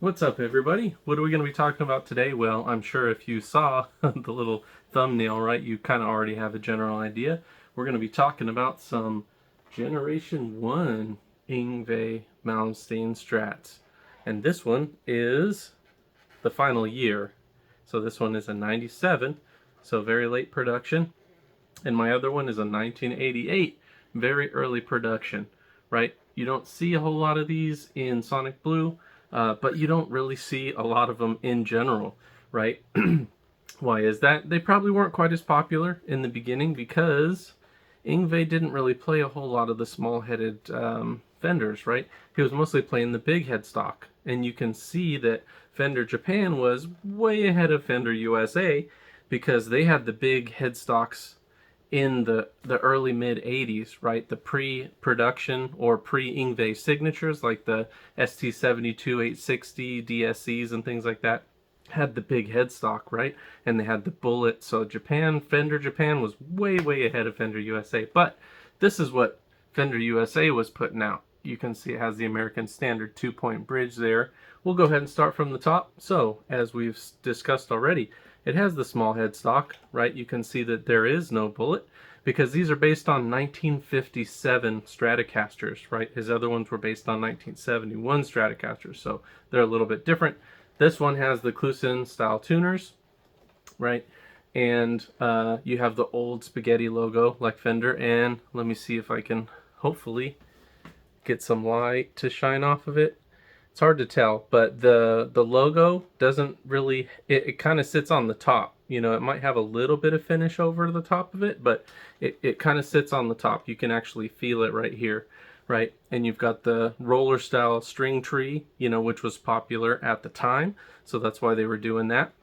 What's up, everybody? What are we going to be talking about today? Well, I'm sure if you saw the little thumbnail, right, you kind of already have a general idea. We're going to be talking about some Generation 1 Yngwie Malmsteen Strats. And this one is the final year. So this one is a 97, so very late production. And my other one is a 1988, very early production, right? You don't see a whole lot of these in Sonic Blue, but you don't really see a lot of them in general, right? Why is that? They probably weren't quite as popular in the beginning because Yngwie didn't really play a whole lot of the small-headed Fenders, right? He was mostly playing the big headstock, and you can see that Fender Japan was way ahead of Fender USA because they had the big headstocks in the early mid 80s, right? The pre-production or pre-Yngwie signatures like the ST72 860 DSCs and things like that had the big headstock, right? And they had the bullet. So Fender Japan was way ahead of Fender USA. But this is what Fender USA was putting out. You can see it has the American Standard 2-point bridge there. We'll go ahead and start from the top. So, as we've discussed already, it has the small headstock, right? You can see that there is no bullet because these are based on 1957 Stratocasters, right? His other ones were based on 1971 Stratocasters, so they're a little bit different. This one has the Clusin style tuners, right? And you have the old spaghetti logo like Fender, and let me see if I can hopefully get some light to shine off of it. It's hard to tell, but the logo doesn't really, it kind of sits on the top. You know, it might have a little bit of finish over the top of it, but it kind of sits on the top. You can actually feel it right here, right? And you've got the roller style string tree, you know, which was popular at the time. So that's why they were doing that.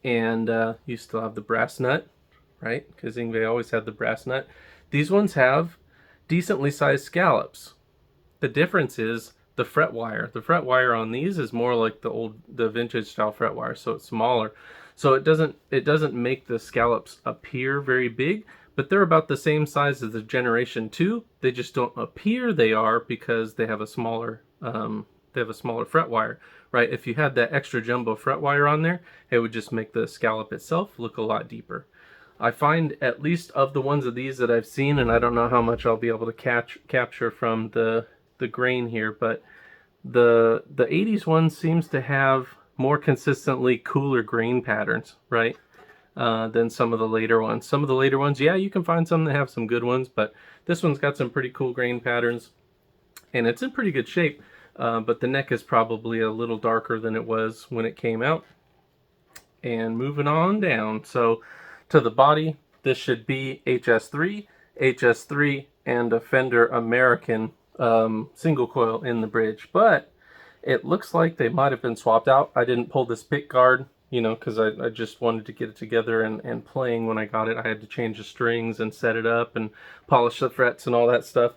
And you still have the brass nut, right? Because Yngwie always had the brass nut. These ones have decently sized scallops. The difference is the fret wire. The fret wire on these is more like the vintage style fret wire, so it's smaller. So it doesn't make the scallops appear very big, but they're about the same size as the Generation 2. They just don't appear they are because they have a smaller fret wire, right? If you had that extra jumbo fret wire on there, it would just make the scallop itself look a lot deeper. I find, at least of the ones of these that I've seen, and I don't know how much I'll be able to capture from the grain here, but the 80s one seems to have more consistently cooler grain patterns, right? Than some of the later ones. Some of the later ones, yeah, you can find some that have some good ones, but this one's got some pretty cool grain patterns, and it's in pretty good shape. But the neck is probably a little darker than it was when it came out. And moving on down, so to the body, this should be HS3, and a Fender American single coil in the bridge, but it looks like they might have been swapped out. I didn't pull this pick guard, you know, because I just wanted to get it together and playing when I got it. I had to change the strings and set it up and polish the frets and all that stuff.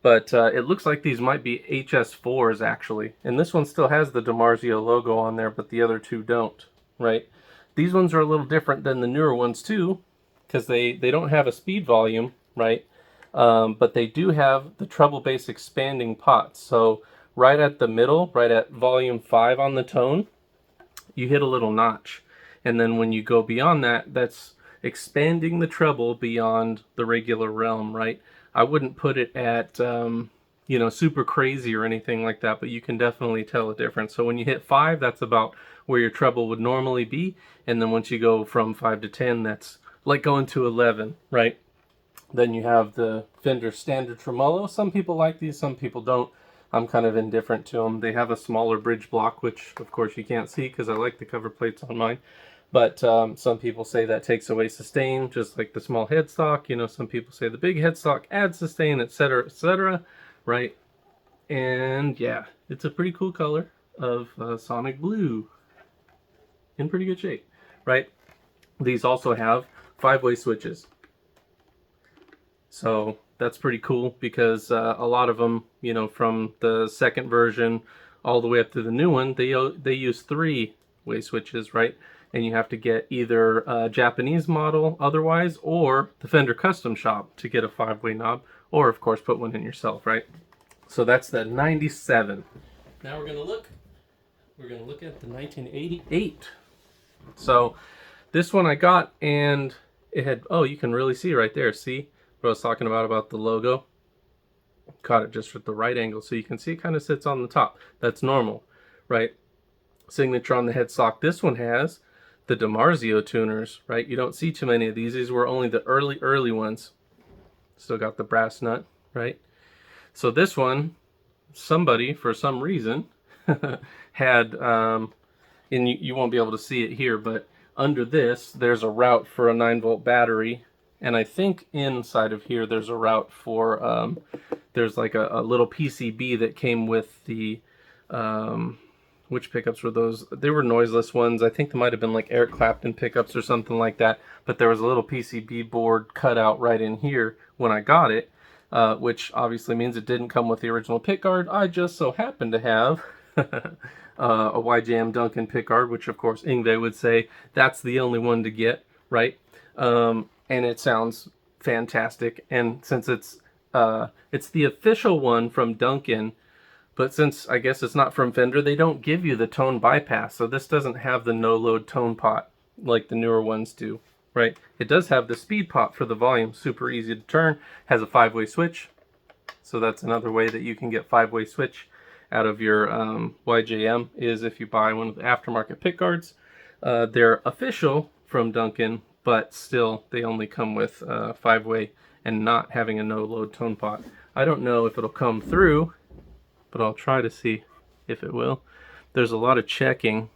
But it looks like these might be HS4s actually. And this one still has the DiMarzio logo on there, but the other two don't, right? These ones are a little different than the newer ones too, because they don't have a speed volume, right? But they do have the treble bass expanding pots. So right at the middle, right at volume 5 on the tone, you hit a little notch. And then when you go beyond that, that's expanding the treble beyond the regular realm, right? I wouldn't put it at, you know, super crazy or anything like that, but you can definitely tell a difference. So when you hit 5, that's about where your treble would normally be. And then once you go from 5 to 10, that's like going to 11, right? Then you have the Fender Standard Tremolo. Some people like these, some people don't. I'm kind of indifferent to them. They have a smaller bridge block, which of course you can't see because I like the cover plates on mine. But some people say that takes away sustain, just like the small headstock. You know, some people say the big headstock adds sustain, etc., right? And yeah, it's a pretty cool color of Sonic Blue. In pretty good shape, right? These also have 5-way switches. So that's pretty cool because a lot of them, you know, from the second version all the way up to the new one, they use 3-way switches, right? And you have to get either a Japanese model otherwise, or the Fender Custom Shop to get a 5-way knob, or of course put one in yourself, right? So that's the 97. Now we're gonna look we're going to look at the 1988. So this one I got, and it had, oh, you can really see right there. See what I was talking about the logo? Caught it just at the right angle, so you can see it kind of sits on the top. That's normal, right? Signature on the headstock. This one has the DiMarzio tuners, right? You don't see too many of these. These were only the early ones. Still got the brass nut, right? So this one, somebody, for some reason, had, and you won't be able to see it here, but under this, there's a route for a 9-volt battery. And I think inside of here, there's a route for, there's like a little PCB that came with the, which pickups were those? They were noiseless ones. I think they might have been like Eric Clapton pickups or something like that. But there was a little PCB board cut out right in here when I got it, which obviously means it didn't come with the original pickguard. I just so happened to have a YJM Duncan pickguard, which of course Yngwie would say that's the only one to get, right? And it sounds fantastic. And since it's the official one from Duncan, but since I guess it's not from Fender, they don't give you the tone bypass. So this doesn't have the no-load tone pot like the newer ones do, right? It does have the speed pot for the volume, super easy to turn, has a 5-way switch. So that's another way that you can get 5-way switch out of your YJM, is if you buy one of the aftermarket pickguards. They're official from Duncan, but still they only come with 5-way and not having a no-load tone pot. I don't know if it'll come through, but I'll try to see if it will. There's a lot of checking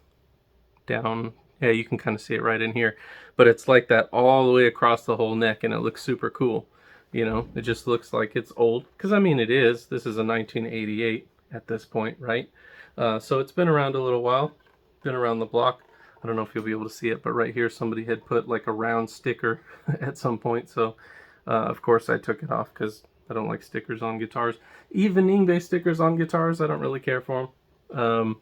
down. Yeah, you can kind of see it right in here. But it's like that all the way across the whole neck, and it looks super cool. You know, it just looks like it's old. Because, I mean, it is. This is a 1988 at this point, right? So it's been around a little while. Been around the block. I don't know if you'll be able to see it, but right here somebody had put like a round sticker at some point. So, of course, I took it off because I don't like stickers on guitars. Even Yngwie stickers on guitars, I don't really care for them.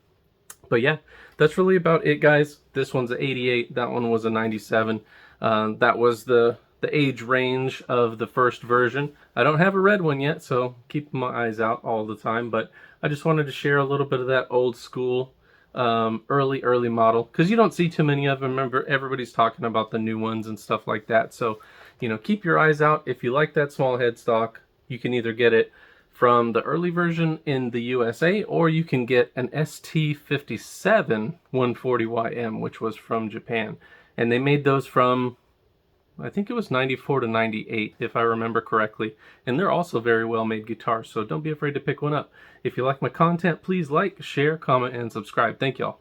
But yeah, that's really about it, guys. This one's a 88. That one was a 97. That was the age range of the first version. I don't have a red one yet, so keep my eyes out all the time. But I just wanted to share a little bit of that old school, early model, because you don't see too many of them. Remember, everybody's talking about the new ones and stuff like that. So, you know, keep your eyes out. If you like that small headstock, you can either get it from the early version in the USA, or you can get an ST57 140YM, which was from Japan. And they made those from, I think it was 94 to 98, if I remember correctly. And they're also very well made guitars, so don't be afraid to pick one up. If you like my content, please like, share, comment, and subscribe. Thank y'all.